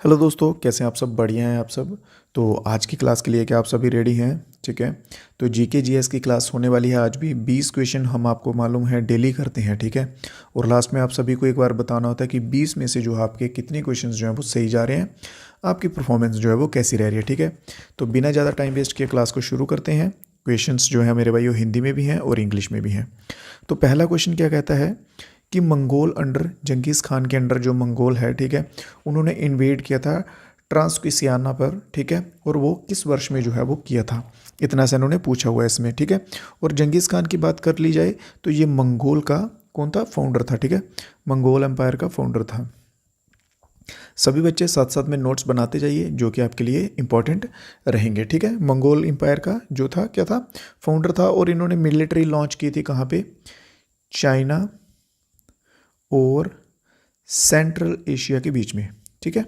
Hello दोस्तों, कैसे हैं आप सब? बढ़िया हैं आप सब? तो आज की क्लास के लिए क्या आप सभी रेडी हैं? ठीक है। तो जीके जीएस की क्लास होने वाली है आज भी। 20 क्वेश्चन हम आपको मालूम है डेली करते हैं, ठीक है। और लास्ट में आप सभी को एक बार बताना होता है कि 20 में से जो है आपके कितने क्वेश्चंस जो हैं वो सही जा रहे हैं, आपकी परफॉर्मेंस जो है वो कैसी रह रही है, ठीक है। तो बिना ज़्यादा टाइम वेस्ट किए क्लास को शुरू करते हैं। क्वेश्चंस जो है मेरे भाई वो हिंदी में भी हैं और इंग्लिश में भी हैं। तो पहला क्वेश्चन क्या कहता है कि मंगोल अंडर जंगीज़ खान के अंडर जो मंगोल है, ठीक है, उन्होंने इन्वेड किया था ट्रांसक्रिसियाना पर, ठीक है। और वो किस वर्ष में जो है वो किया था, इतना सा इन्होंने पूछा हुआ है इसमें, ठीक है। और जंगीज़ खान की बात कर ली जाए तो ये मंगोल का कौन था? फाउंडर था, ठीक है। मंगोल एम्पायर का फाउंडर था। सभी बच्चे साथ साथ में नोट्स बनाते जाइए जो कि आपके लिए इंपॉर्टेंट रहेंगे, ठीक है। मंगोल एम्पायर का जो था क्या था? फाउंडर था। और इन्होंने मिलिट्री लॉन्च की थी कहाँ पे? चाइना और सेंट्रल एशिया के बीच में, ठीक है।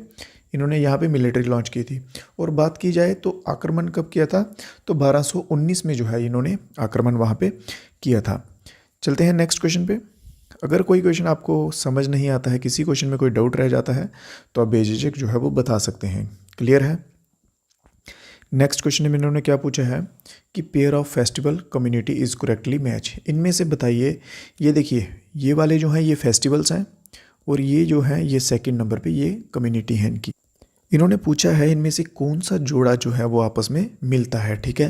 इन्होंने यहाँ पे मिलिट्री लॉन्च की थी। और बात की जाए तो आक्रमण कब किया था? तो 1219 में जो है इन्होंने आक्रमण वहाँ पे किया था। चलते हैं नेक्स्ट क्वेश्चन पे। अगर कोई क्वेश्चन आपको समझ नहीं आता है, किसी क्वेश्चन में कोई डाउट रह जाता है, तो आप बेझिझक जो है वो बता सकते हैं। क्लियर है? नेक्स्ट क्वेश्चन में इन्होंने क्या पूछा है कि pair of festival community is correctly match. इनमें से बताइए। ये देखिए, ये वाले जो हैं ये फेस्टिवल्स हैं और ये जो है ये सेकंड नंबर पे ये कम्युनिटी है इनकी। इन्होंने पूछा है इनमें से कौन सा जोड़ा जो है वो आपस में मिलता है, ठीक है।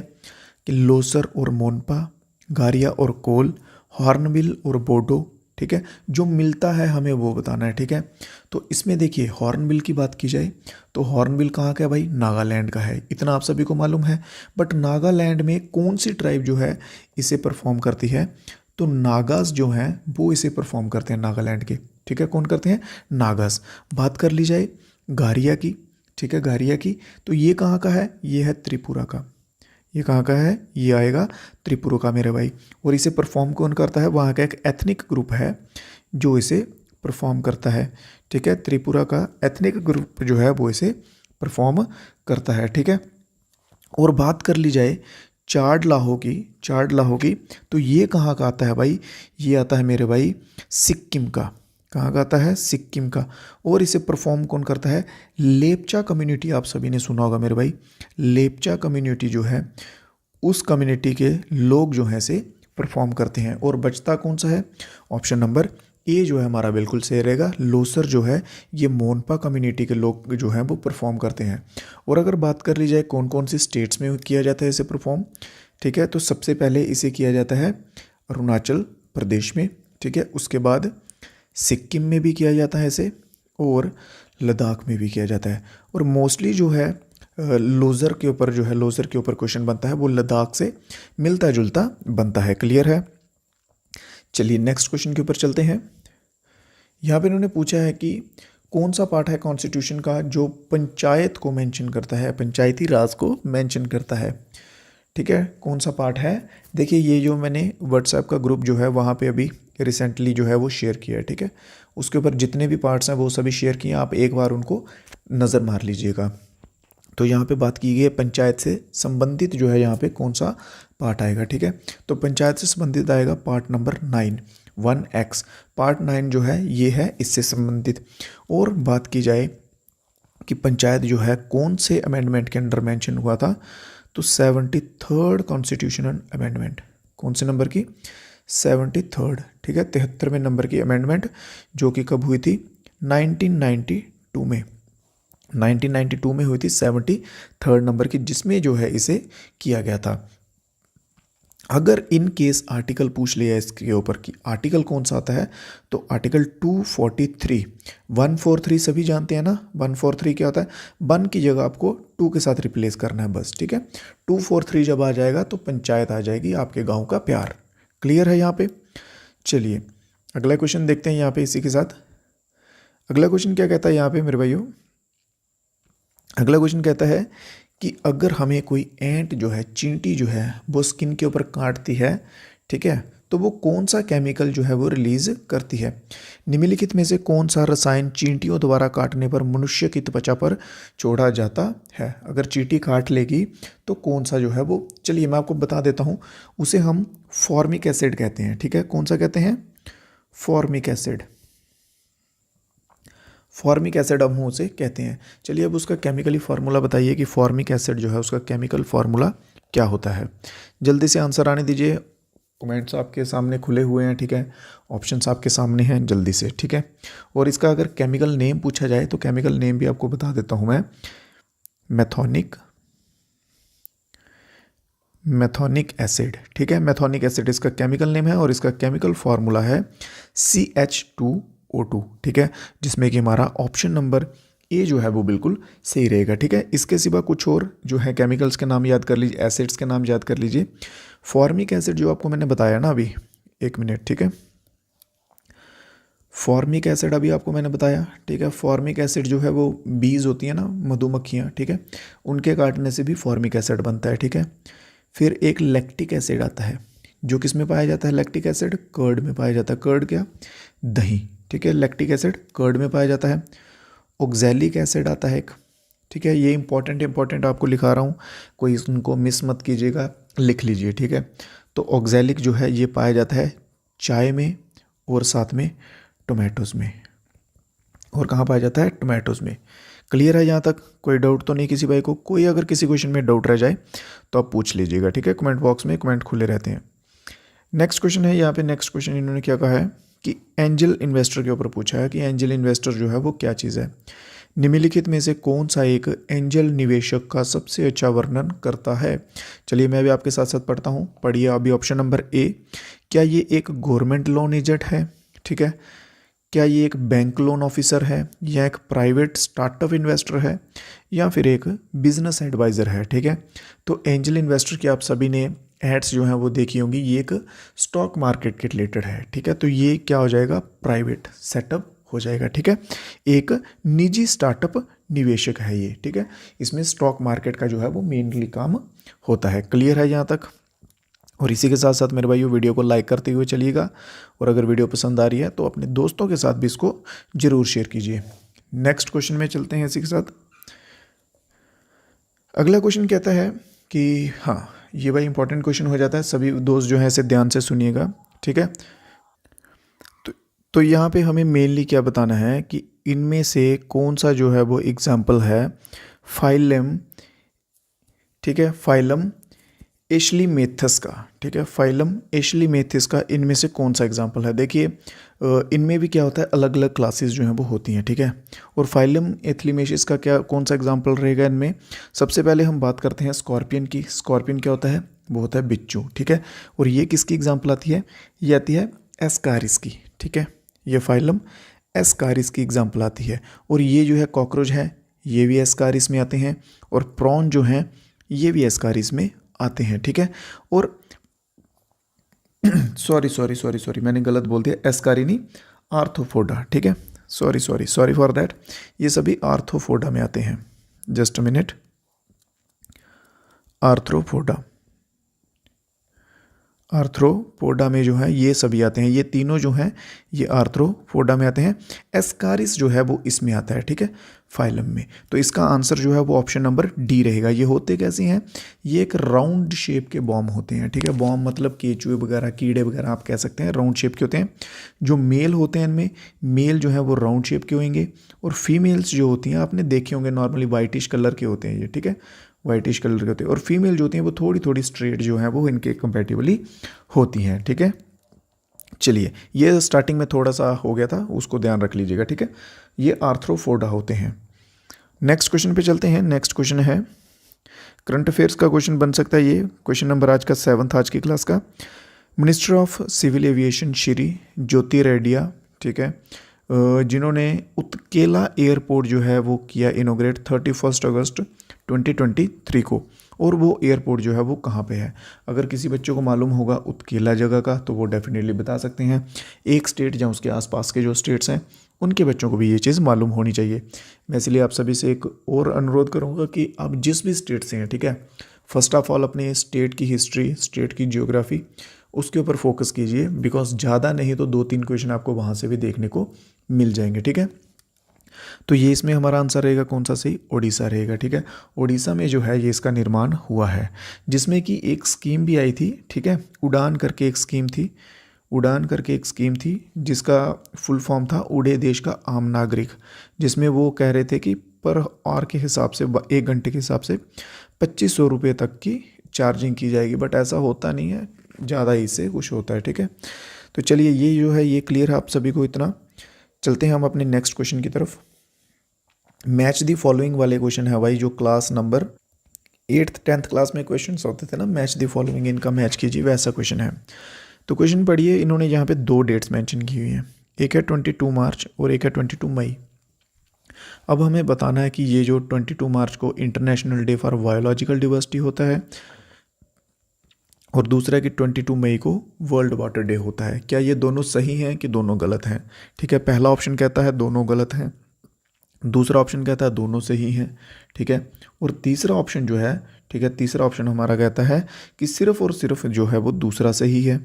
कि लोसर और मोनपा, गारिया और कोल, हॉर्नबिल और बोडो, ठीक है। जो मिलता है हमें वो बताना है, ठीक है। तो इसमें देखिए हॉर्नबिल की बात की जाए तो हॉर्नबिल कहाँ का है भाई? नागालैंड का है, इतना आप सभी को मालूम है। बट नागालैंड में कौन सी ट्राइब जो है इसे परफॉर्म करती है? तो नागास जो हैं वो इसे परफॉर्म करते हैं नागालैंड के, ठीक है। कौन करते हैं? नागास। बात कर ली जाए गारिया की, ठीक है, गारिया की, तो ये कहाँ का है? ये है त्रिपुरा का। ये कहाँ का है? ये आएगा त्रिपुरा का मेरे भाई। और इसे परफॉर्म कौन करता है? वहाँ का एक एथनिक ग्रुप है जो इसे परफॉर्म करता है, ठीक है। त्रिपुरा का एथनिक ग्रुप जो है वो इसे परफॉर्म करता है, ठीक है। और बात कर ली जाए चाडलाहो की, चाडलाहो की, तो ये कहाँ का आता है भाई? ये आता है मेरे भाई सिक्किम का। कहाँ का आता है? सिक्किम का। और इसे परफॉर्म कौन करता है? लेपचा कम्युनिटी, आप सभी ने सुना होगा मेरे भाई। लेपचा कम्युनिटी जो है उस कम्युनिटी के लोग जो हैं से परफॉर्म करते हैं। और बचता कौन सा है? ऑप्शन नंबर ए जो है हमारा बिल्कुल सही रहेगा। लोसर जो है ये मोनपा कम्युनिटी के लोग जो हैं वो परफॉर्म करते हैं। और अगर बात कर ली जाए कौन कौन सी स्टेट्स में किया जाता है इसे परफॉर्म, ठीक है, तो सबसे पहले इसे किया जाता है अरुणाचल प्रदेश में, ठीक है। उसके बाद सिक्किम में भी किया जाता है इसे, और लद्दाख में भी किया जाता है। और मोस्टली जो है लोज़र के ऊपर जो है, लोज़र के ऊपर क्वेश्चन बनता है वो लद्दाख से मिलता जुलता बनता है। क्लियर है? चलिए नेक्स्ट क्वेश्चन के ऊपर चलते हैं। यहाँ पे इन्होंने पूछा है कि कौन सा पार्ट है कॉन्स्टिट्यूशन का जो पंचायत को मेंशन करता है, पंचायती राज को मेंशन करता है, ठीक है। कौन सा पार्ट है? देखिए ये जो मैंने व्हाट्सएप का ग्रुप जो है वहाँ पे अभी रिसेंटली जो है वो शेयर किया है, ठीक है। उसके ऊपर जितने भी पार्ट्स हैं वो सभी शेयर किए हैं, आप एक बार उनको नज़र मार लीजिएगा। तो यहाँ पे बात की गई है पंचायत से संबंधित जो है यहाँ पे कौन सा पार्ट आएगा, ठीक है। तो पंचायत से संबंधित आएगा पार्ट नंबर 9, 1X। पार्ट 9 जो है ये है इससे संबंधित। और बात की जाए कि पंचायत जो है कौन से अमेंडमेंट के अंडर मेंशन हुआ था, तो 73rd कॉन्स्टिट्यूशनल अमेंडमेंट। कौन से नंबर की? 73rd, ठीक है, 73वें नंबर की अमेंडमेंट, जो कि कब हुई थी? 1992 में। 1992 में हुई थी 73rd नंबर की, जिसमें जो है इसे किया गया था। अगर इन केस आर्टिकल पूछ लिया इसके ऊपर कि आर्टिकल कौन सा आता है, तो आर्टिकल 243, 143 सभी जानते हैं ना। 143 क्या होता है? 1 की जगह आपको 2 के साथ रिप्लेस करना है बस, ठीक है। 243 जब आ जाएगा तो पंचायत आ जाएगी, आपके गांव का प्यार। क्लियर है यहाँ पे? चलिए अगला क्वेश्चन देखते हैं यहाँ पे इसी के साथ। अगला क्वेश्चन क्या कहता है यहाँ पे मेरे भाइयों? अगला क्वेश्चन कहता है कि अगर हमें कोई एंट जो है, चींटी जो है, वो स्किन के ऊपर काटती है, ठीक है, तो वो कौन सा केमिकल जो है वो रिलीज करती है? निम्नलिखित में से कौन सा रसायन चींटियों द्वारा काटने पर मनुष्य की त्वचा पर छोड़ा जाता है? अगर चींटी काट लेगी तो कौन सा जो है वो, चलिए मैं आपको बता देता हूँ, उसे हम फॉर्मिक एसिड कहते हैं, ठीक है। कौन सा कहते हैं? Formic acid. फॉर्मिक एसिड हम उसे कहते हैं। चलिए अब उसका केमिकली फार्मूला बताइए कि फॉर्मिक एसिड जो है उसका केमिकल फार्मूला क्या होता है। जल्दी से आंसर आने दीजिए, कमेंट्स आपके सामने खुले हुए हैं, ठीक है, ऑप्शंस आपके सामने हैं, जल्दी से, ठीक है। और इसका अगर केमिकल नेम पूछा जाए तो केमिकल नेम भी आपको बता देता हूँ मैं, मैथोनिक एसिड, ठीक है। मैथोनिक एसिड इसका केमिकल नेम है और इसका केमिकल फार्मूला है CH2O2, ठीक है, जिसमें कि हमारा ऑप्शन नंबर ए जो है वो बिल्कुल सही रहेगा, ठीक है। इसके सिवा कुछ और जो है केमिकल्स के नाम याद कर लीजिए, एसिड्स के नाम याद कर लीजिए। फॉर्मिक एसिड जो आपको मैंने बताया ना अभी, एक मिनट, ठीक है, फॉर्मिक एसिड अभी आपको मैंने बताया, ठीक है। फॉर्मिक एसिड जो है वो बीज होती है ना, मधुमक्खियाँ, ठीक है, उनके काटने से भी फॉर्मिक एसिड बनता है, ठीक है। फिर एक लैक्टिक एसिड आता है, जो किस में पाया जाता है, लैक्टिक एसिड कर्ड में पाया जाता है। कर्ड क्या, दही, ठीक है, लैक्टिक एसिड कर्ड में पाया जाता है। ऑक्जेलिक एसिड आता है एक, ठीक है, ये इंपॉर्टेंट आपको लिखा रहा हूँ, कोई उनको मिस मत कीजिएगा, लिख लीजिए, ठीक है। तो ऑक्जेलिक जो है ये पाया जाता है चाय में और साथ में टोमेटोज़ में। और कहाँ पाया जाता है, टोमेटोज़ में। क्लियर है यहाँ तक, कोई डाउट तो नहीं किसी भाई को? कोई अगर किसी क्वेश्चन में डाउट रह जाए तो आप पूछ लीजिएगा, ठीक है, कमेंट बॉक्स में कमेंट खुले रहते हैं। नेक्स्ट क्वेश्चन है यहाँ पे, नेक्स्ट क्वेश्चन इन्होंने क्या कहा है कि एंजल इन्वेस्टर के ऊपर पूछा है कि एंजल इन्वेस्टर जो है वो क्या चीज़ है। निम्नलिखित में से कौन सा एक एंजल निवेशक का सबसे अच्छा वर्णन करता है। चलिए मैं भी आपके साथ साथ पढ़ता हूँ, पढ़िए अभी। ऑप्शन नंबर ए, क्या ये एक गवर्नमेंट लोन एजेंट है, ठीक है, क्या ये एक बैंक लोन ऑफिसर है, या एक प्राइवेट स्टार्टअप इन्वेस्टर है, या फिर एक बिजनेस एडवाइज़र है, ठीक है। तो एंजल इन्वेस्टर की आप सभी ने एड्स जो हैं वो देखी होंगी, ये एक स्टॉक मार्केट के रिलेटेड है, ठीक है। तो ये क्या हो जाएगा, प्राइवेट सेटअप हो जाएगा, ठीक है, एक निजी स्टार्टअप निवेशक है ये, ठीक है। इसमें स्टॉक मार्केट का जो है वो मेनली काम होता है। क्लियर है यहाँ तक? और इसी के साथ साथ मेरे भाइयों वीडियो को लाइक करते हुए चलिएगा, और अगर वीडियो पसंद आ रही है तो अपने दोस्तों के साथ भी इसको ज़रूर शेयर कीजिए। नेक्स्ट क्वेश्चन में चलते हैं इसी के साथ। अगला क्वेश्चन कहता है कि, हाँ ये भाई इंपॉर्टेंट क्वेश्चन हो जाता है, सभी दोस्त जो है इसे ध्यान से सुनिएगा, ठीक है। तो यहाँ पे हमें मेनली क्या बताना है कि इनमें से कौन सा जो है वो एग्जाम्पल है फाइलम, ठीक है, फाइलम एशलीमेथस का, ठीक है, फाइलम एशलीमेथस का इनमें से कौन सा एग्जाम्पल है। देखिए इनमें भी क्या होता है, अलग अलग क्लासेस जो हैं वो होती हैं, ठीक है। और फाइलम एथलीमेशिस का क्या कौन सा एग्जाम्पल रहेगा इनमें। सबसे पहले हम बात करते हैं स्कॉर्पियन की। स्कॉर्पियन क्या होता है, वो होता है बिच्छू, ठीक है। और ये किसकी एग्जाम्पल आती है, ये आती है एस्कारिस की, ठीक है, ये फाइलम एस्कारिस की एग्जाम्पल आती है। और ये जो है कॉकरोच है, ये भी एस्कारिस में आते हैं, और प्रॉन जो हैं ये भी एस्कारिस में आते हैं, ठीक है। और सॉरी मैंने गलत बोल दिया, एस्कारी नहीं, आर्थ्रोपोडा, ठीक है, सॉरी फॉर दैट, ये सभी आर्थ्रोपोडा में आते हैं। जस्ट अ मिनट, आर्थ्रोपोडा में जो है ये सभी आते हैं, ये तीनों जो हैं ये आर्थ्रोपोडा में आते हैं। एस्कारिस जो है वो इसमें आता है, ठीक है, फाइलम में। तो इसका आंसर जो है वो ऑप्शन नंबर डी रहेगा। ये होते कैसे हैं, ये एक राउंड शेप के बॉम्ब होते हैं, ठीक है। बॉम्ब मतलब केचुए वगैरह, कीड़े वगैरह आप कह सकते हैं, राउंड शेप के होते हैं। जो मेल होते हैं इनमें, मेल जो है वो राउंड शेप के होंगे, और फीमेल्स जो होती हैं आपने देखे होंगे नॉर्मली वाइटिश कलर के होते हैं ये, ठीक है, वाइटिश कलर के होते हैं। और फीमेल जो होती हैं वो थोड़ी थोड़ी स्ट्रेट जो है वो इनके कंपेटिबली होती हैं, ठीक है। चलिए ये स्टार्टिंग में थोड़ा सा हो गया था, उसको ध्यान रख लीजिएगा, ठीक है। ये आर्थ्रोपोडा होते हैं। नेक्स्ट क्वेश्चन पे चलते हैं। नेक्स्ट क्वेश्चन है करंट अफेयर्स का क्वेश्चन बन सकता है ये क्वेश्चन नंबर आज का 7th आज की क्लास का। Minister of civil aviation Shri Jyotiraditya, ठीक है, जिन्होंने उत्केला एयरपोर्ट जो है वो किया इनोग्रेट 31 अगस्त 2023 को। और वो एयरपोर्ट जो है वो कहाँ पे है। अगर किसी बच्चों को मालूम होगा उत्केला जगह का तो वो डेफिनेटली बता सकते हैं। एक स्टेट या उसके आसपास के जो स्टेट्स हैं उनके बच्चों को भी ये चीज़ मालूम होनी चाहिए। मैं इसलिए आप सभी से एक और अनुरोध करूँगा कि आप जिस भी स्टेट से हैं, ठीक है, फर्स्ट ऑफ ऑल अपने स्टेट की हिस्ट्री, स्टेट की जियोग्राफी, उसके ऊपर फोकस कीजिए, बिकॉज ज़्यादा नहीं तो 2-3 क्वेश्चन आपको वहाँ से भी देखने को मिल जाएंगे, ठीक है। तो ये इसमें हमारा आंसर रहेगा कौन सा सही, ओडिशा रहेगा, ठीक है। ओडिशा में जो है ये इसका निर्माण हुआ है, जिसमें कि एक स्कीम भी आई थी, ठीक है, उड़ान करके एक स्कीम थी, उड़ान करके एक स्कीम थी जिसका फुल फॉर्म था उड़े देश का आम नागरिक, जिसमें वो कह रहे थे कि पर आवर के हिसाब से 1 घंटे के हिसाब से 2500 रुपये तक की चार्जिंग की जाएगी। बट ऐसा होता नहीं है, ज़्यादा ही से कुछ होता है। ठीक है, तो चलिए ये जो है ये क्लियर है आप सभी को इतना। चलते हैं हम अपने नेक्स्ट क्वेश्चन की तरफ। मैच दी फॉलोइंग वाले क्वेश्चन है भाई, जो class number 8th 10th class में क्वेश्चन होते थे ना, मैच दी फॉलोइंग, इनका मैच कीजिए, वैसा क्वेश्चन है। तो क्वेश्चन पढ़िए, इन्होंने यहाँ पे 2 डेट्स मेंशन की हुई हैं, एक है 22 मार्च और एक है 22 मई। अब हमें बताना है कि ये जो 22 मार्च को international day for biological diversity होता है और दूसरा कि 22 मई को वर्ल्ड वाटर डे होता है। क्या ये दोनों सही हैं कि दोनों गलत हैं? ठीक है, पहला ऑप्शन कहता है दोनों गलत हैं, दूसरा ऑप्शन कहता है दोनों सही हैं। ठीक है, और तीसरा ऑप्शन जो है, ठीक है, तीसरा ऑप्शन हमारा कहता है कि सिर्फ और सिर्फ जो है वो दूसरा सही है।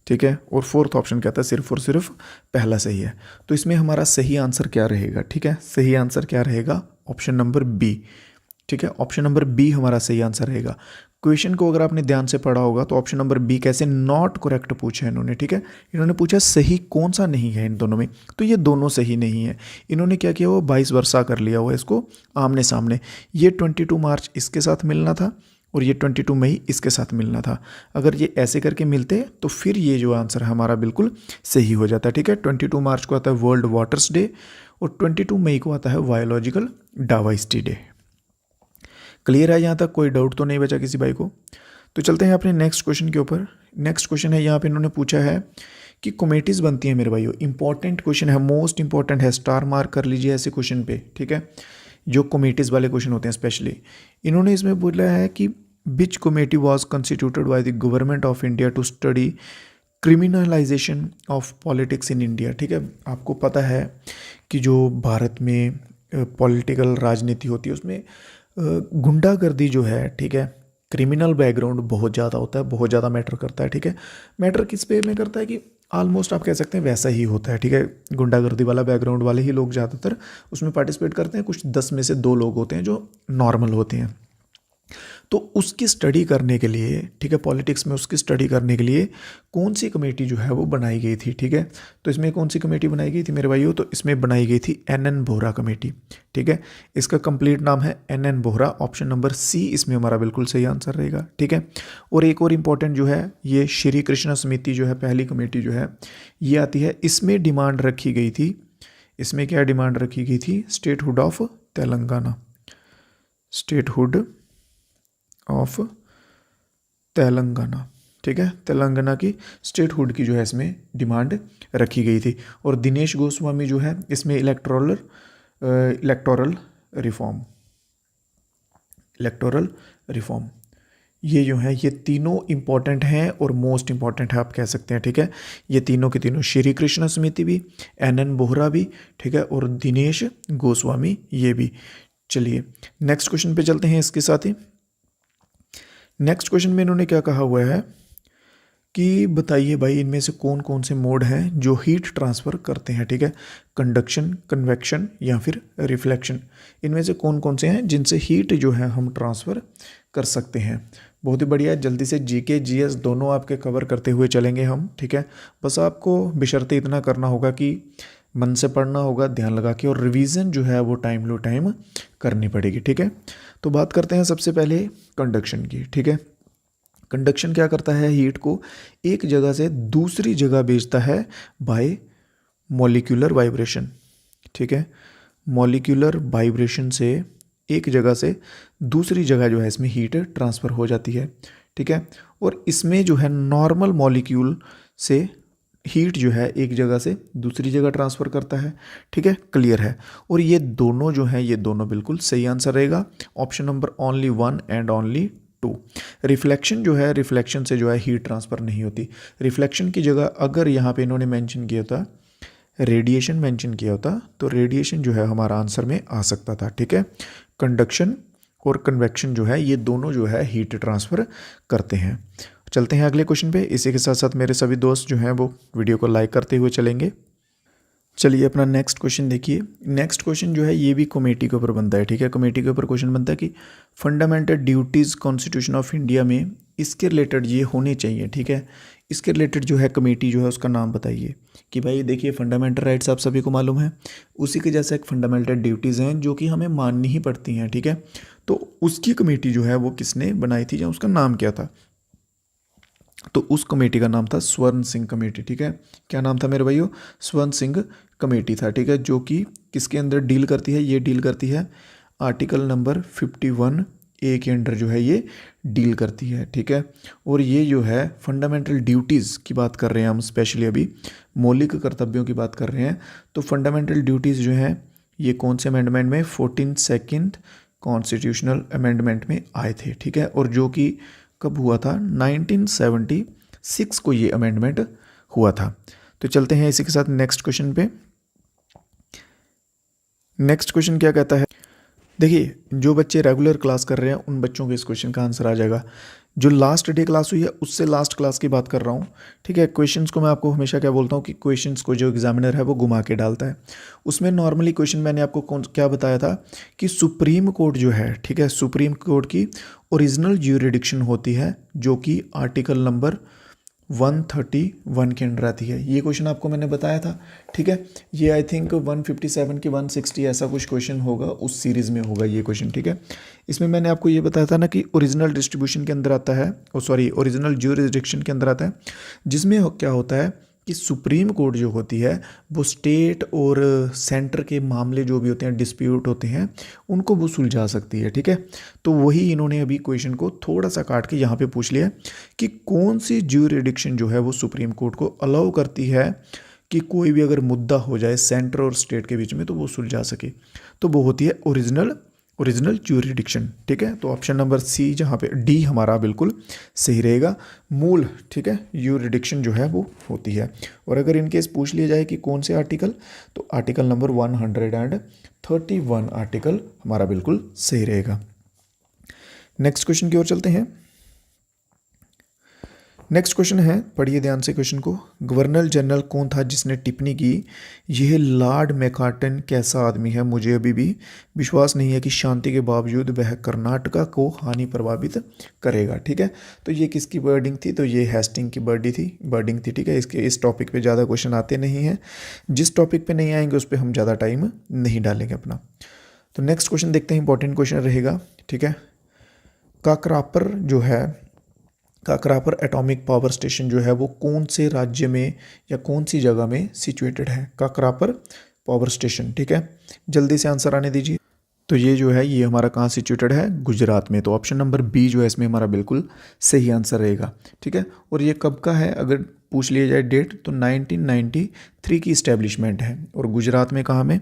ठीक है, और फोर्थ ऑप्शन कहता है सिर्फ और सिर्फ पहला सही है। तो इसमें हमारा सही आंसर क्या रहेगा? ठीक है, सही आंसर क्या रहेगा? Option number B. ठीक है, ऑप्शन नंबर बी हमारा सही आंसर रहेगा। क्वेश्चन को अगर आपने ध्यान से पढ़ा होगा तो ऑप्शन नंबर बी कैसे नॉट करेक्ट पूछा है इन्होंने। ठीक है, इन्होंने पूछा सही कौन सा नहीं है इन दोनों में, तो ये दोनों सही नहीं है। इन्होंने क्या किया, वो 22 वर्षा कर लिया हुआ इसको आमने सामने। ये 22 मार्च इसके साथ मिलना था और ये 22 मई इसके साथ मिलना था। अगर ये ऐसे करके मिलते तो फिर ये जो आंसर है हमारा बिल्कुल सही हो जाता है। ठीक है, 22 मार्च को आता है वर्ल्ड वाटर्स डे और 22 मई को आता है बायोलॉजिकल डाइवर्सिटी डे। क्लियर है यहाँ तक? कोई डाउट तो नहीं बचा किसी भाई को? तो चलते हैं अपने नेक्स्ट क्वेश्चन के ऊपर। नेक्स्ट क्वेश्चन है, यहाँ पे इन्होंने पूछा है कि कमेटीज़ बनती हैं मेरे भाइयों। इंपॉर्टेंट क्वेश्चन है, मोस्ट इंपॉर्टेंट है, स्टार मार्क कर लीजिए ऐसे क्वेश्चन पे। ठीक है, जो कमेटीज़ वाले क्वेश्चन होते हैं स्पेशली, इन्होंने इसमें बोला है कि which committee was constituted by the government of India to study criminalisation of politics in India. ठीक है, आपको पता है कि जो भारत में पॉलिटिकल राजनीति होती है उसमें गुंडागर्दी जो है, ठीक है, क्रिमिनल बैकग्राउंड बहुत ज़्यादा होता है, बहुत ज़्यादा मैटर करता है। ठीक है, मैटर किस पे में करता है कि ऑलमोस्ट आप कह सकते हैं वैसा ही होता है। ठीक है, गुंडागर्दी वाला बैकग्राउंड वाले ही लोग ज़्यादातर उसमें पार्टिसिपेट करते हैं। कुछ 10 में से 2 लोग होते हैं जो नॉर्मल होते हैं। तो उसकी स्टडी करने के लिए, ठीक है, पॉलिटिक्स में उसकी स्टडी करने के लिए कौन सी कमेटी जो है वो बनाई गई थी? ठीक है, तो इसमें कौन सी कमेटी बनाई गई थी मेरे भाइयों? तो इसमें बनाई गई थी NN बोहरा कमेटी। ठीक है, इसका कंप्लीट नाम है NN Vohra. Option number C इसमें हमारा बिल्कुल सही आंसर रहेगा। ठीक है, और एक और इम्पॉर्टेंट जो है, ये श्री कृष्ण समिति जो है, पहली कमेटी जो है ये आती है। इसमें डिमांड रखी गई थी, इसमें क्या डिमांड रखी गई थी? Statehood of Telangana, statehood of Telangana. ठीक है, तेलंगाना की स्टेटहुड की जो है इसमें डिमांड रखी गई थी। और दिनेश गोस्वामी जो है इसमें इलेक्टोरल रिफॉर्म, ये जो है ये तीनों इंपॉर्टेंट हैं और मोस्ट इंपॉर्टेंट है आप कह सकते हैं। ठीक है, ये तीनों के तीनों, श्री कृष्ण समिति भी, NN बोहरा भी, ठीक है, और दिनेश गोस्वामी ये भी। चलिए नेक्स्ट क्वेश्चन पे चलते हैं इसके साथ ही। नेक्स्ट क्वेश्चन में इन्होंने क्या कहा हुआ है कि बताइए भाई इनमें से कौन कौन से मोड हैं जो हीट ट्रांसफ़र करते हैं। ठीक है, कंडक्शन, कन्वेक्शन या फिर रिफ्लेक्शन, इनमें से कौन कौन से हैं जिनसे हीट जो है हम ट्रांसफ़र कर सकते हैं। बहुत ही बढ़िया, जल्दी से GK GS दोनों आपके कवर करते हुए चलेंगे हम। ठीक है, बस आपको बशर्ते इतना करना होगा कि मन से पढ़ना होगा, ध्यान लगा के, और रिवीजन जो है वो टाइम लो टाइम करनी पड़ेगी। ठीक है, तो बात करते हैं सबसे पहले कंडक्शन की। ठीक है, कंडक्शन क्या करता है? हीट को एक जगह से दूसरी जगह भेजता है बाय मॉलिक्यूलर वाइब्रेशन। ठीक है, मॉलिक्यूलर वाइब्रेशन से एक जगह से दूसरी जगह जो है इसमें हीट ट्रांसफ़र हो जाती है। ठीक है, और इसमें जो है नॉर्मल मॉलिक्यूल से हीट जो है एक जगह से दूसरी जगह ट्रांसफ़र करता है। ठीक है, क्लियर है। और ये दोनों जो हैं ये दोनों बिल्कुल सही आंसर रहेगा। Option number only 1 and only 2। Reflection जो है, रिफ्लेक्शन से जो है हीट ट्रांसफ़र नहीं होती। रिफ्लेक्शन की जगह अगर यहाँ पे इन्होंने मेंशन किया था, रेडिएशन मेंशन किया होता, तो रेडिएशन जो है हमारा आंसर में आ सकता था। ठीक है, कंडक्शन और कन्वेक्शन जो है ये दोनों जो है हीट ट्रांसफ़र करते हैं। चलते हैं अगले क्वेश्चन पे। इसी के साथ साथ मेरे सभी दोस्त जो हैं वो वीडियो को लाइक करते हुए चलेंगे। चलिए अपना नेक्स्ट क्वेश्चन देखिए। नेक्स्ट क्वेश्चन जो है ये भी कमेटी के ऊपर बनता है। ठीक है, कमेटी के ऊपर क्वेश्चन बनता है कि fundamental duties constitution of India में इसके रिलेटेड ये होने चाहिए, ठीक है। इसके रिलेटेड जो है कमेटी जो है उसका नाम बताइए कि भाई देखिए फंडामेंटल राइट्स आप सभी को मालूम है, उसी के जैसे एक फंडामेंटल ड्यूटीज़ हैं जो कि हमें माननी ही पड़ती हैं, ठीक है। तो उसकी कमेटी जो है वो किसने बनाई थी या उसका नाम क्या था? तो उस कमेटी का नाम था स्वर्ण सिंह कमेटी, ठीक है। क्या नाम था मेरे भाइयों? स्वर्ण सिंह कमेटी था, ठीक है। जो कि किसके अंदर डील करती है? ये डील करती है आर्टिकल नंबर 51A के अंडर जो है ये डील करती है, ठीक है। और ये जो है फंडामेंटल ड्यूटीज़ की बात कर रहे हैं हम, स्पेशली अभी मौलिक कर्तव्यों की बात कर रहे हैं। तो फंडामेंटल ड्यूटीज़ जो हैं ये कौन से अमेंडमेंट में? 14 कॉन्स्टिट्यूशनल अमेंडमेंट में आए थे, ठीक है। और जो कि कब हुआ था? 1976 को ये अमेंडमेंट हुआ था। तो चलते हैं इसी के साथ नेक्स्ट क्वेश्चन पे। नेक्स्ट क्वेश्चन क्या कहता है? देखिए जो बच्चे रेगुलर क्लास कर रहे हैं उन बच्चों के इस क्वेश्चन का आंसर आ जाएगा। जो लास्ट डे क्लास हुई है उससे लास्ट क्लास की बात कर रहा हूँ, ठीक है। क्वेश्चंस को मैं आपको हमेशा क्या बोलता हूँ कि क्वेश्चंस को जो एग्जामिनर है वो घुमा के डालता है। उसमें नॉर्मली क्वेश्चन मैंने आपको क्या बताया था कि सुप्रीम कोर्ट जो है, ठीक है, सुप्रीम कोर्ट की ओरिजिनल ज्यूरिडिक्शन होती है जो कि आर्टिकल नंबर 131 के अंडर आती है। ये क्वेश्चन आपको मैंने बताया था, ठीक है। ये आई थिंक 157 की 160 ऐसा कुछ क्वेश्चन होगा, उस सीरीज़ में होगा ये क्वेश्चन, ठीक है। इसमें मैंने आपको ये बताया था ना कि ओरिजिनल डिस्ट्रीब्यूशन के अंदर आता है, ओरिजिनल ज्यूरिसडिक्शन के अंदर आता है, जिसमें क्या होता है कि सुप्रीम कोर्ट जो होती है वो स्टेट और सेंटर के मामले जो भी होते हैं, डिस्प्यूट होते हैं, उनको वो सुलझा सकती है, ठीक है। तो वही इन्होंने अभी क्वेश्चन को थोड़ा सा काट के यहाँ पे पूछ लिया कि कौन सी ज्यूरिडिक्शन जो है वो सुप्रीम कोर्ट को अलाउ करती है कि कोई भी अगर मुद्दा हो जाए सेंटर और स्टेट के बीच में तो वो सुलझा सके। तो वो होती है ओरिजिनल ज्यूरिडिक्शन, ठीक है। तो ऑप्शन नंबर सी जहाँ पे डी हमारा बिल्कुल सही रहेगा, मूल, ठीक है, ज्यूरिडिक्शन जो है वो होती है। और अगर इनकेस पूछ लिया जाए कि कौन से आर्टिकल, तो आर्टिकल नंबर 131 आर्टिकल हमारा बिल्कुल सही रहेगा। नेक्स्ट क्वेश्चन की ओर चलते हैं। नेक्स्ट क्वेश्चन है, पढ़िए ध्यान से क्वेश्चन को। गवर्नर जनरल कौन था जिसने टिप्पणी की, यह लॉर्ड मैकार्टन कैसा आदमी है, मुझे अभी भी विश्वास नहीं है कि शांति के बावजूद वह कर्नाटका को हानि प्रभावित करेगा, ठीक है। तो ये किसकी वर्डिंग थी? तो ये हेस्टिंग की वर्डिंग थी, ठीक है। इस टॉपिक पे ज़्यादा क्वेश्चन आते नहीं हैं, जिस टॉपिक पे नहीं आएंगे उस पर हम ज़्यादा टाइम नहीं डालेंगे अपना। तो नेक्स्ट क्वेश्चन देखते हैं, इंपॉर्टेंट क्वेश्चन रहेगा, ठीक है। काकरापर एटॉमिक पावर स्टेशन जो है वो कौन से राज्य में या कौन सी जगह में सिचुएटेड है? काकरापर पावर स्टेशन, ठीक है। जल्दी से आंसर आने दीजिए। तो ये जो है ये हमारा कहाँ सिचुएटेड है? गुजरात में। तो ऑप्शन नंबर बी जो है इसमें हमारा बिल्कुल सही आंसर रहेगा, ठीक है। और ये कब का है अगर पूछ लिया जाए डेट, तो 1993 की इस्टेब्लिशमेंट है। और गुजरात में कहाँ में?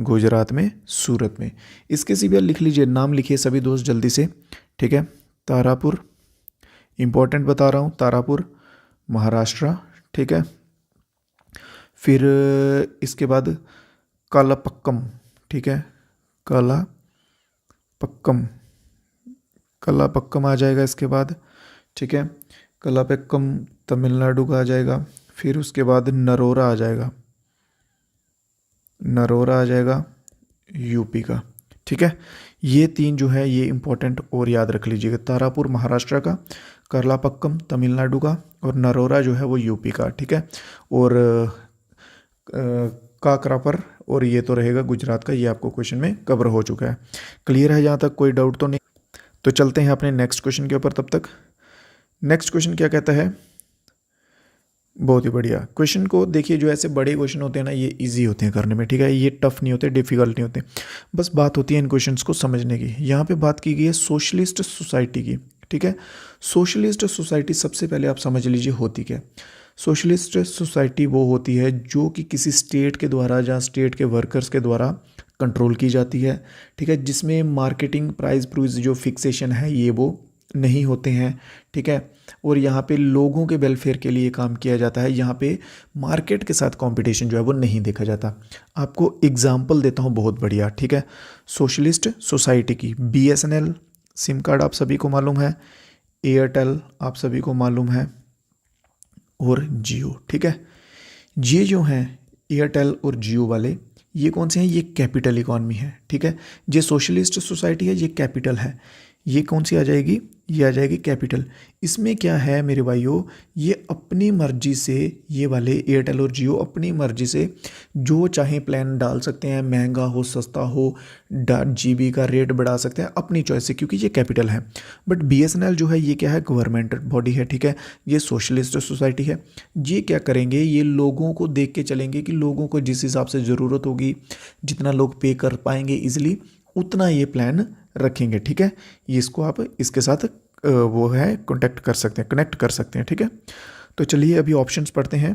गुजरात में सूरत में। इसके सिवा लिख लीजिए, नाम लिखिए सभी दोस्त जल्दी से, ठीक है। तारापुर, इंपॉर्टेंट बता रहा हूँ, तारापुर महाराष्ट्र, ठीक है। फिर इसके बाद कालापक्कम, ठीक है, कालापक्कम आ जाएगा इसके बाद, ठीक है। कालापक्कम तमिलनाडु का आ जाएगा। फिर उसके बाद नरोरा आ जाएगा यूपी का, ठीक है। ये तीन जो है ये इंपॉर्टेंट और याद रख लीजिएगा, तारापुर महाराष्ट्र का, करलापक्कम तमिलनाडु का, और नरोरा जो है वो यूपी का, ठीक है। और काकरापर और ये तो रहेगा गुजरात का। ये आपको क्वेश्चन में कवर हो चुका है, क्लियर है, यहाँ तक कोई डाउट तो नहीं। तो चलते हैं अपने नेक्स्ट क्वेश्चन के ऊपर। तब तक नेक्स्ट क्वेश्चन क्या कहता है? बहुत ही बढ़िया क्वेश्चन को देखिए, जो ऐसे बड़े क्वेश्चन होते हैं ना ये इजी होते हैं करने में, ठीक है। ये टफ नहीं होते, डिफिकल्ट नहीं होते, बस बात होती है इन क्वेश्चंस को समझने की। यहाँ पे बात की गई है सोशलिस्ट सोसाइटी की, ठीक है। सोशलिस्ट सोसाइटी सबसे पहले आप समझ लीजिए होती क्या। सोशलिस्ट सोसाइटी वो होती है जो कि किसी स्टेट के द्वारा, जहाँ स्टेट के वर्कर्स के द्वारा कंट्रोल की जाती है, ठीक है। जिसमें मार्केटिंग प्राइस जो फिक्सेशन है ये वो नहीं होते हैं, ठीक है। और यहाँ पे लोगों के वेलफेयर के लिए काम किया जाता है। यहाँ पे मार्केट के साथ कंपटीशन जो है वो नहीं देखा जाता। आपको एग्जांपल देता हूँ बहुत बढ़िया, ठीक है। सोशलिस्ट सोसाइटी की BSNL सिम कार्ड आप सभी को मालूम है, एयरटेल आप सभी को मालूम है, और जियो, ठीक है। ये जो हैं एयरटेल और जियो वाले, ये कौन से हैं? ये कैपिटल इकॉनमी है, ठीक है। ये सोशलिस्ट सोसाइटी है, ये कैपिटल है। ये कौन सी आ जाएगी? ये आ जाएगी कैपिटल। इसमें क्या है मेरे भाइयों, ये अपनी मर्जी से, ये वाले एयरटेल और जियो अपनी मर्जी से जो चाहे प्लान डाल सकते हैं, महंगा हो सस्ता हो, GB का रेट बढ़ा सकते हैं अपनी चॉइस से, क्योंकि ये कैपिटल है। बट BSNL जो है ये क्या है, गवर्नमेंट बॉडी है, ठीक है, ये सोशलिस्ट सोसाइटी है। ये क्या करेंगे, ये लोगों को देख के चलेंगे कि लोगों को जिस हिसाब से ज़रूरत होगी, जितना लोग पे कर पाएंगे इजीली, उतना ये प्लान रखेंगे, ठीक है। ये इसको आप इसके साथ वो है कनेक्ट कर सकते हैं, ठीक है। तो चलिए अभी ऑप्शंस पढ़ते हैं।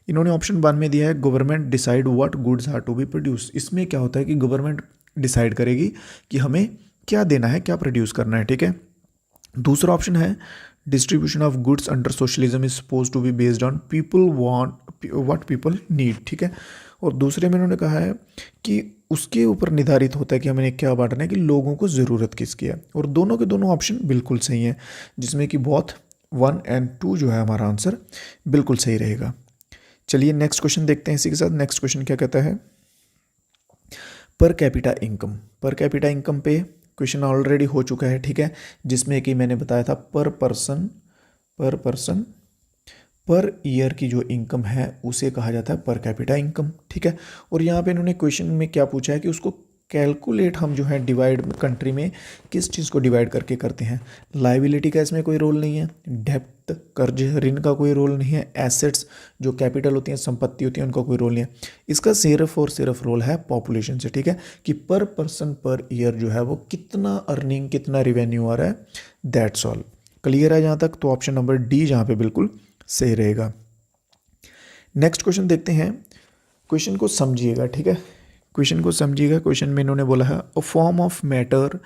इन्होंने ऑप्शन 1 में दिया है government decide what goods are to be produce. इसमें क्या होता है कि गवर्नमेंट डिसाइड करेगी कि हमें क्या देना है, क्या प्रोड्यूस करना है, ठीक है। दूसरा ऑप्शन है distribution of goods under socialism is suppose to be based on people want what people need, ठीक है। और दूसरे में उन्होंने कहा है कि उसके ऊपर निर्धारित होता है कि हमें क्या बांटना है, कि लोगों को ज़रूरत किसकी है। और दोनों के दोनों ऑप्शन बिल्कुल सही हैं, जिसमें कि बोथ 1 और 2 जो है हमारा आंसर बिल्कुल सही रहेगा। चलिए नेक्स्ट क्वेश्चन देखते हैं इसी के साथ। नेक्स्ट क्वेश्चन क्या कहता है, per capita income. Per capita income पे क्वेश्चन ऑलरेडी हो चुका है, ठीक है, जिसमें कि मैंने बताया था पर पर्सन पर ईयर की जो इनकम है उसे कहा जाता है पर कैपिटा इनकम, ठीक है। और यहाँ पे इन्होंने क्वेश्चन में क्या पूछा है कि उसको कैलकुलेट हम जो है डिवाइड कंट्री में किस चीज़ को डिवाइड करके करते हैं। लाइबिलिटी का इसमें कोई रोल नहीं है, डेप्थ कर्ज ऋण का कोई रोल नहीं है, एसेट्स जो कैपिटल होती हैं संपत्ति होती है उनका कोई रोल नहीं है। इसका सिर्फ और सिर्फ रोल है पॉपुलेशन से, ठीक है, कि पर पर्सन पर ईयर जो है वो कितना अर्निंग, कितना रिवेन्यू आ रहा है, दैट्स ऑल। क्लियर है जहाँ तक? तो ऑप्शन नंबर डी जहाँ पे बिल्कुल सही रहेगा। नेक्स्ट क्वेश्चन देखते हैं। क्वेश्चन को समझिएगा, ठीक है, क्वेश्चन को समझिएगा। क्वेश्चन में इन्होंने बोला है a form of matter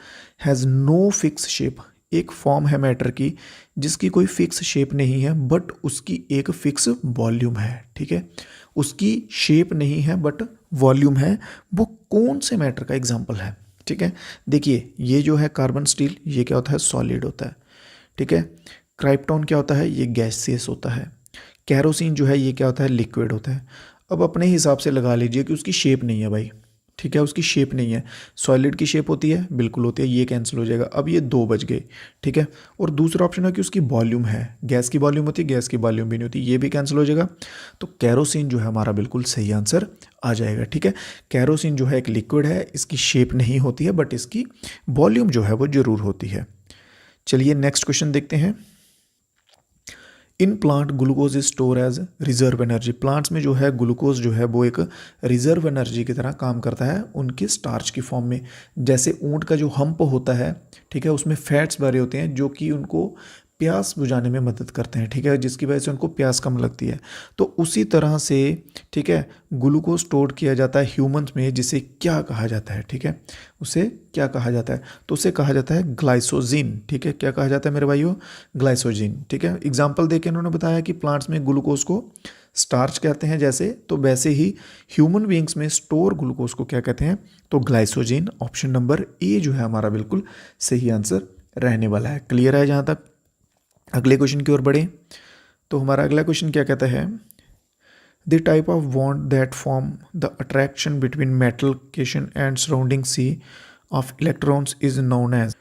has no fix shape. एक फॉर्म है मैटर की जिसकी कोई फिक्स शेप नहीं है बट उसकी एक फिक्स वॉल्यूम है, ठीक है। उसकी शेप नहीं है बट वॉल्यूम है। वो कौन से मैटर का एग्जाम्पल है, ठीक है। देखिए ये जो है कार्बन स्टील, ये क्या होता है, सॉलिड होता है, ठीक है। क्राइप्टॉन क्या होता है, ये गैसियस होता है। कैरोसिन जो है ये क्या होता है, लिक्विड होता है। अब अपने हिसाब से लगा लीजिए कि उसकी शेप नहीं है भाई, ठीक है, उसकी शेप नहीं है। सॉलिड की शेप होती है, बिल्कुल होती है, ये कैंसिल हो जाएगा। अब ये 2 बच गए, ठीक है। और दूसरा ऑप्शन है कि उसकी वॉल्यूम है, गैस की वॉल्यूम होती है, गैस की वॉल्यूम भी नहीं होती, ये भी कैंसिल हो जाएगा। तो कैरोसिन जो है हमारा बिल्कुल सही आंसर आ जाएगा, ठीक है। कैरोसिन जो है एक लिक्विड है, इसकी शेप नहीं होती है बट इसकी वॉल्यूम जो है वो ज़रूर होती है। चलिए नेक्स्ट क्वेश्चन देखते हैं। In plant glucose is store as reserve energy. Plants में जो है ग्लूकोज जो है वो एक रिजर्व एनर्जी की तरह काम करता है उनके स्टार्च की फॉर्म में। जैसे ऊँट का जो हम्प होता है, ठीक है, उसमें फैट्स भरे होते हैं जो कि उनको प्यास बुझाने में मदद करते हैं, ठीक है, जिसकी वजह से उनको प्यास कम लगती है। तो उसी तरह से, ठीक है, ग्लूकोज स्टोर किया जाता है ह्यूमंस में, जिसे क्या कहा जाता है, ठीक है, उसे क्या कहा जाता है, तो उसे कहा जाता है ग्लाइसोजिन, ठीक है। क्या कहा जाता है मेरे भाइयों, ग्लाइसोजिन, ठीक है। एग्जाम्पल देके उन्होंने बताया कि प्लांट्स में ग्लूकोज को स्टार्च कहते हैं जैसे, तो वैसे ही ह्यूमन बींग्स में स्टोर ग्लूकोज को क्या कहते हैं, तो ग्लाइसोजिन। ऑप्शन नंबर ए जो है हमारा बिल्कुल सही आंसर रहने वाला है। क्लियर है जहाँ तक? अगले क्वेश्चन की ओर बढ़े तो हमारा अगला क्वेश्चन क्या कहता है, the type of bond that form the attraction between metal cation and surrounding sea of electrons is known as.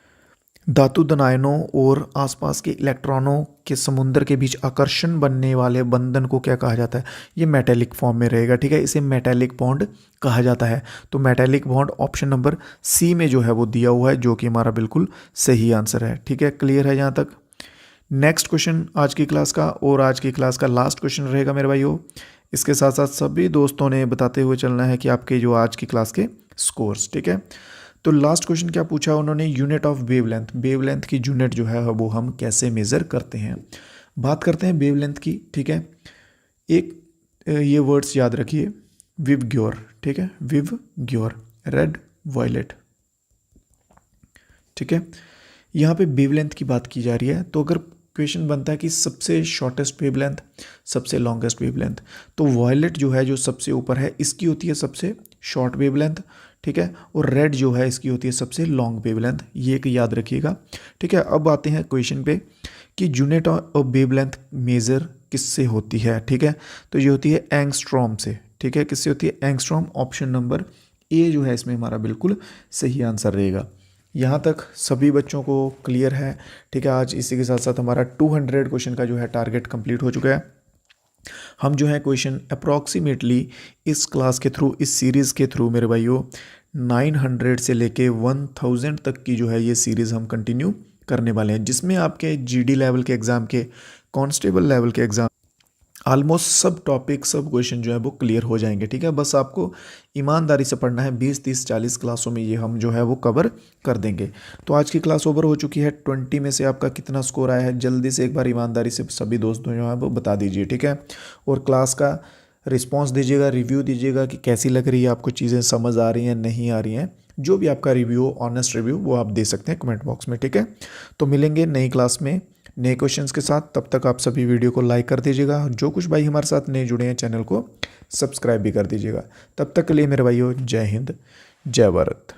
धातु धनायनों और आसपास के इलेक्ट्रॉनों के समुद्र के बीच आकर्षण बनने वाले बंधन को क्या कहा जाता है। ये मेटेलिक फॉर्म में रहेगा, ठीक है, इसे मेटेलिक बॉन्ड कहा जाता है। तो metallic bond option number C में जो है वो दिया हुआ है, जो कि हमारा बिल्कुल सही आंसर है, ठीक है। क्लियर है यहाँ तक? नेक्स्ट क्वेश्चन आज की क्लास का, और आज की क्लास का लास्ट क्वेश्चन रहेगा मेरे भाइयों। इसके साथ साथ सभी दोस्तों ने बताते हुए चलना है कि आपके जो आज की क्लास के स्कोर्स, ठीक है। तो लास्ट क्वेश्चन क्या पूछा उन्होंने, यूनिट ऑफ वेवलेंथ। वेवलेंथ की यूनिट जो है वो हम कैसे मेज़र करते हैं। बात करते हैं वेवलेंथ की, ठीक है। एक ये वर्ड्स याद रखिए, विवग्योर, ठीक है, विवग्योर, रेड वायलेट, ठीक है। यहाँ पे वेवलेंथ की बात की जा रही है, तो अगर क्वेश्चन बनता है कि सबसे शॉर्टेस्ट वेवलेंथ, सबसे लॉन्गेस्ट वेवलेंथ, तो वायलेट जो है जो सबसे यूपर है इसकी होती है सबसे शॉर्ट वेवलेंथ, ठीक है, और रेड जो है इसकी होती है सबसे लॉन्ग वेवलेंथ, ये एक याद रखिएगा, ठीक है। अब आते हैं क्वेश्चन पे कि यूनिट ऑफ वेवलेंथ मेजर किससे होती है, ठीक है, तो ये होती है एंगस्ट्रॉम से, ठीक है, किससे होती है, एंगस्ट्रॉम। ऑप्शन नंबर ए जो है इसमें हमारा बिल्कुल सही आंसर रहेगा। यहाँ तक सभी बच्चों को क्लियर है? ठीक है, आज इसी के साथ साथ हमारा 200 क्वेश्चन का जो है टारगेट कंप्लीट हो चुका है। हम जो है क्वेश्चन अप्रॉक्सीमेटली इस क्लास के थ्रू, इस सीरीज़ के थ्रू मेरे भाइयों 900 से लेके 1000 तक की जो है ये सीरीज़ हम कंटिन्यू करने वाले हैं, जिसमें आपके जीडी लेवल के एग्ज़ाम के, कांस्टेबल लेवल के एग्ज़ाम, ऑलमोस्ट सब टॉपिक, सब क्वेश्चन जो है वो क्लियर हो जाएंगे। ठीक है, बस आपको ईमानदारी से पढ़ना है। 20 30 40 क्लासों में ये हम जो है वो कवर कर देंगे। तो आज की क्लास ओवर हो चुकी है। 20 में से आपका कितना स्कोर आया है जल्दी से एक बार ईमानदारी से सभी दोस्तों जो है वो बता दीजिए। ठीक है, और क्लास का रिस्पॉन्स दीजिएगा, रिव्यू दीजिएगा कि कैसी लग रही है आपको, चीज़ें समझ आ रही हैं नहीं आ रही हैं। जो भी आपका रिव्यू, ऑनेस्ट रिव्यू, वो आप दे सकते हैं कमेंट बॉक्स में। ठीक है, तो मिलेंगे नई क्लास में नए क्वेश्चंस के साथ। तब तक आप सभी वीडियो को लाइक कर दीजिएगा। जो कुछ भाई हमारे साथ नए जुड़े हैं चैनल को सब्सक्राइब भी कर दीजिएगा। तब तक के लिए मेरे भाइयों, जय हिंद, जय भारत।